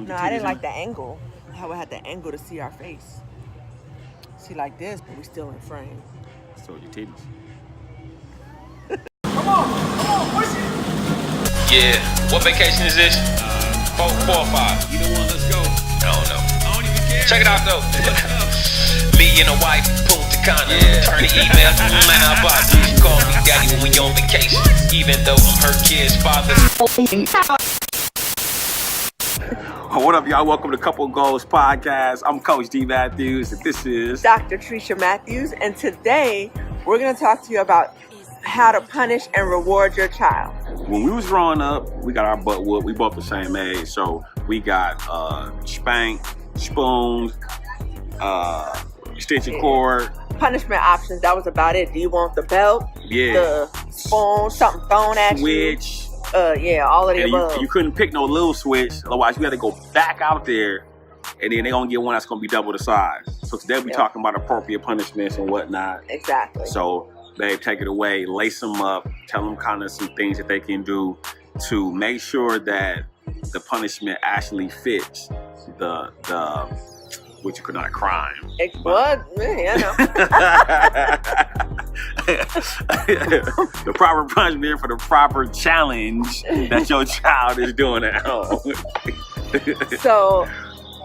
No, I didn't like the angle. How I had the angle to see our face. See, like this, but we still in frame. So your titties. Come on, push it. Yeah. What vacation is this? 4 or 5? Either one, let's go. I don't know. I don't even care. Check it out though. Me and a wife, Punta Cana. Turn the email, man, I bought you. She call me daddy when we on vacation. Even though I'm her kid's father. What up, y'all? Welcome to Couple Goals Podcast. I'm Coach Dee Matthews, and this is Dr. Tresha Matthews, and today we're going to talk to you about how to punish and reward your child. When we was growing up, we got our butt whooped. We both the same age, so we got spank, spoons, extension cord. Punishment options, that was about it. Do you want the belt? Yeah. The spoon, something thrown at Switch. you? Yeah, all of the And above. you couldn't pick no little switch, otherwise you had to go back out there, and then they're going to get one that's going to be double the size. So today we're talking about appropriate punishments and whatnot. Exactly. So, babe, take it away, lace them up, tell them kind of some things that they can do to make sure that the punishment actually fits the what you could not crime. What? Yeah, I know. The proper punishment for the proper challenge that your child is doing at home. So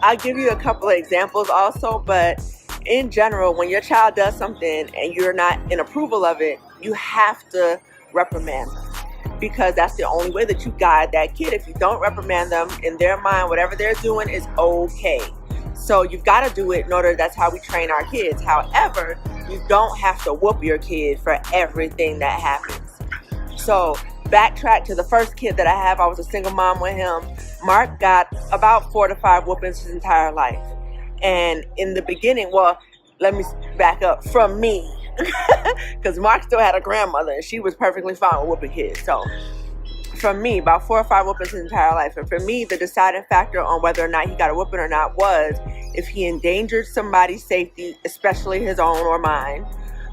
I'll give you a couple of examples also, but in general, when your child does something and you're not in approval of it, you have to reprimand them, because that's the only way that you guide that kid. If you don't reprimand them, in their mind, whatever they're doing is okay. So you've got to do it in order. That's how we train our kids. However, you don't have to whoop your kid for everything that happens. So backtrack to the first kid that I have. I was a single mom with him. Mark got about 4 to 5 whoopings his entire life. And in the beginning, well, let me back up from me, because Mark still had a grandmother and she was perfectly fine with whooping kids. So from me, about 4 or 5 whoopings his entire life. And for me, the deciding factor on whether or not he got a whooping or not was if he endangered somebody's safety, especially his own or mine.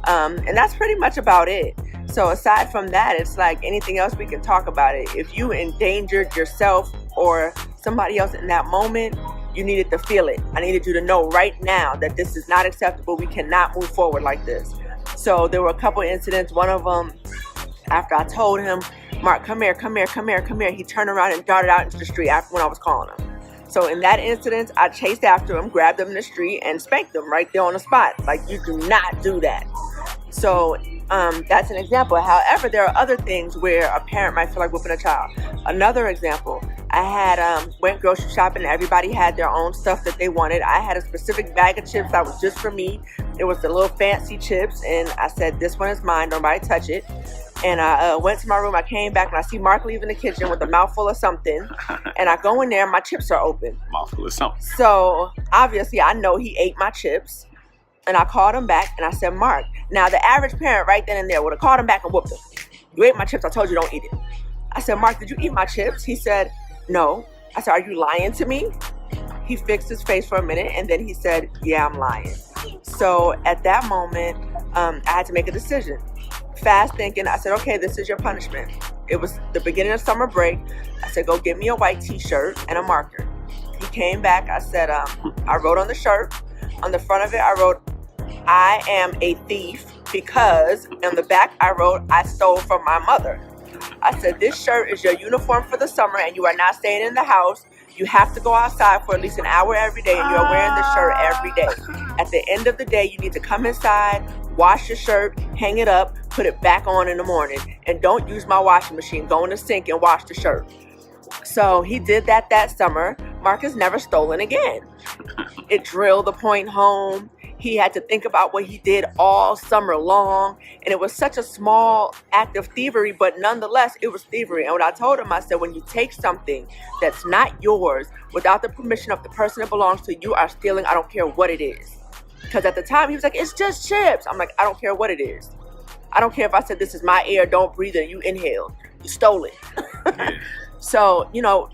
And that's pretty much about it. So aside from that, it's like anything else, we can talk about it. If you endangered yourself or somebody else in that moment, you needed to feel it. I needed you to know right now that this is not acceptable. We cannot move forward like this. So there were a couple incidents. One of them, after I told him, Mark, come here. He turned around and darted out into the street after when I was calling him. So in that incident, I chased after him, grabbed him in the street, and spanked him right there on the spot. Like, you do not do that. So that's an example. However, there are other things where a parent might feel like whooping a child. Another example, I had went grocery shopping. Everybody had their own stuff that they wanted. I had a specific bag of chips that was just for me. It was the little fancy chips, and I said, this one is mine. Nobody touch it. And I went to my room. I came back and I see Mark leaving the kitchen with a mouthful of something. And I go in there and my chips are open. Mouthful of something. So obviously I know he ate my chips. And I called him back and I said, Mark. Now the average parent right then and there would have called him back and whooped him. You ate my chips. I told you don't eat it. I said, Mark, did you eat my chips? He said, no. I said, are you lying to me? He fixed his face for a minute and then he said, yeah, I'm lying. So at that moment, I had to make a decision. Fast thinking, I said, okay, this is your punishment. It was the beginning of summer break. I said, go get me a white t-shirt and a marker. He came back. I said, I wrote on the shirt. On the front of it, I wrote, I am a thief, because on the back, I wrote, I stole from my mother. I said, this shirt is your uniform for the summer and you are not staying in the house. You have to go outside for at least an hour every day and you are wearing this shirt every day. At the end of the day, you need to come inside, wash your shirt, hang it up, put it back on in the morning, and don't use my washing machine. Go in the sink and wash the shirt. So he did that summer. Marcus never stolen again. It drilled the point home. He had to think about what he did all summer long. And it was such a small act of thievery, but nonetheless, it was thievery. And what I told him, I said, when you take something that's not yours without the permission of the person it belongs to, you are stealing. I don't care what it is. Because at the time, he was like, it's just chips. I'm like, I don't care what it is. I don't care if I said, this is my air, don't breathe it, you inhaled. You stole it. So,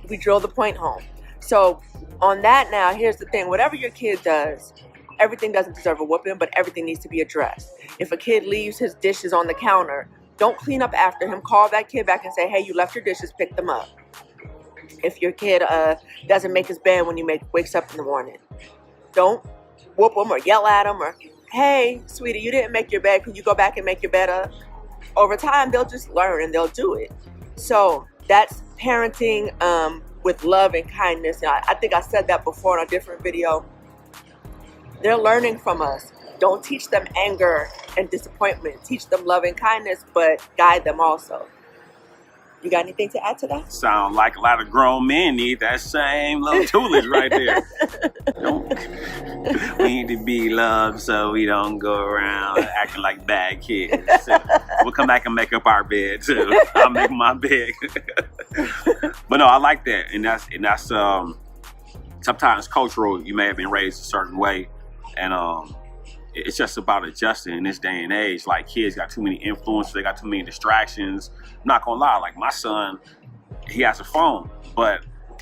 we drilled the point home. So on that now, here's the thing. Whatever your kid does, everything doesn't deserve a whooping, but everything needs to be addressed. If a kid leaves his dishes on the counter, don't clean up after him. Call that kid back and say, hey, you left your dishes, pick them up. If your kid doesn't make his bed when wakes up in the morning, don't whoop them or yell at them or, hey, sweetie, you didn't make your bed. Can you go back and make your bed up? Over time, they'll just learn and they'll do it. So that's parenting with love and kindness. And I think I said that before in a different video. They're learning from us. Don't teach them anger and disappointment. Teach them love and kindness, but guide them also. You got anything to add to that? Sound like a lot of grown men need that same little toolage right there. We need to be loved so we don't go around acting like bad kids. So we'll come back and make up our bed too. I'll make my bed. But no, I like that, and that's sometimes cultural. You may have been raised a certain way, and it's just about adjusting in this day and age. Like, kids got too many influences, they got too many distractions. I'm not gonna lie, like my son, he has a phone, but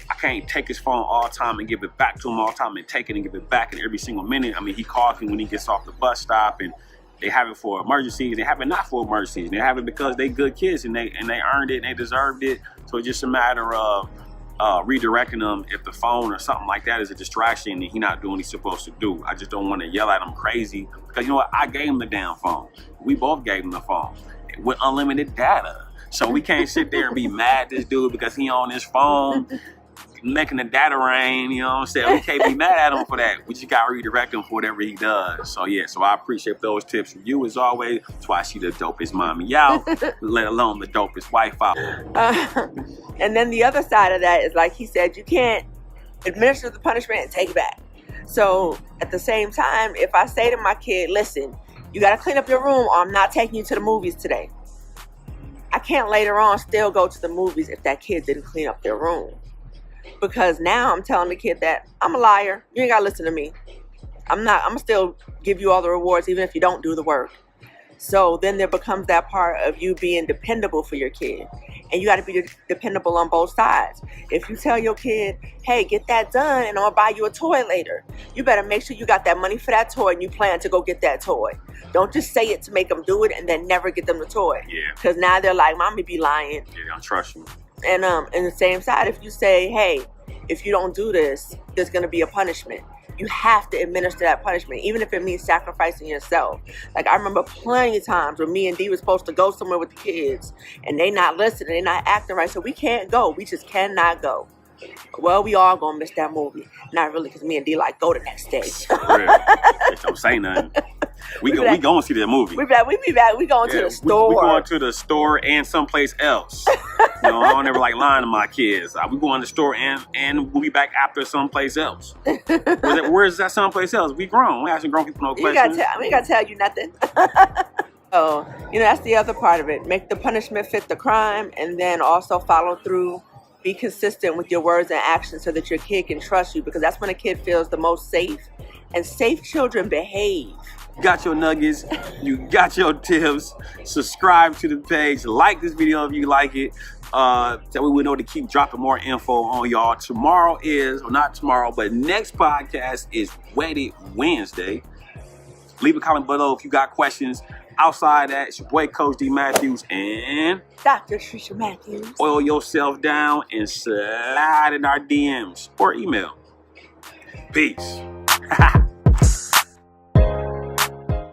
I can't take his phone all the time and give it back to him all the time and take it and give it back in every single minute. I mean, he calls me when he gets off the bus stop, and they have it for emergencies. They have it not for emergencies. They have it because they good kids and they earned it and they deserved it. So it's just a matter of redirecting them if the phone or something like that is a distraction and he's not doing what he's supposed to do. I just don't want to yell at him crazy because, you know what, I gave him the damn phone. We both gave him the phone with unlimited data. So we can't sit there and be mad at this dude because he on his phone making the data rain, you know what I'm saying? We can't be mad at him for that. We just got to redirect him for whatever he does. So yeah, so I appreciate those tips from you as always. That's why she the dopest mommy out, let alone the dopest wife out. And then the other side of that is, like he said, you can't administer the punishment and take it back. So at the same time, if I say to my kid, listen, you got to clean up your room or I'm not taking you to the movies today. I can't later on still go to the movies if that kid didn't clean up their room. Because now I'm telling the kid that I'm a liar. You ain't got to listen to me. I'm going to still give you all the rewards even if you don't do the work. So then there becomes that part of you being dependable for your kid. And you got to be dependable on both sides. If you tell your kid, hey, get that done and I'll buy you a toy later, you better make sure you got that money for that toy and you plan to go get that toy. Don't just say it to make them do it and then never get them the toy. Yeah. Because now they're like, mommy be lying. Yeah, I don't trust you. And in the same side, if you say, hey, if you don't do this, there's going to be a punishment. You have to administer that punishment, even if it means sacrificing yourself. Like, I remember plenty of times when me and Dee were supposed to go somewhere with the kids and they not listening, they not acting right, so we can't go. We just cannot go. Well, we all gonna miss that movie. Not really, because me and Dee like go the next day. Bitch, don't say nothing. We going to see the movie. We be back. We going to the store. We going to the store and someplace else. You know, I don't ever like lying to my kids. We going to the store and we'll be back after someplace else. Where's that someplace else? We grown. We asking grown people no questions. We ain't got to tell you nothing. So, that's the other part of it. Make the punishment fit the crime, and then also follow through. Be consistent with your words and actions so that your kid can trust you, because that's when a kid feels the most safe. And safe children behave. You got your nuggets, you got your tips. Subscribe to the page, like this video if you like it. So we will know to keep dropping more info on y'all. Tomorrow is, or not tomorrow, but next podcast is Wedded Wednesday. Leave a comment below if you got questions. Outside that, it's your boy Coach Dee Matthews and Dr. Tresha Matthews. Oil yourself down and slide in our DMs or email. Peace.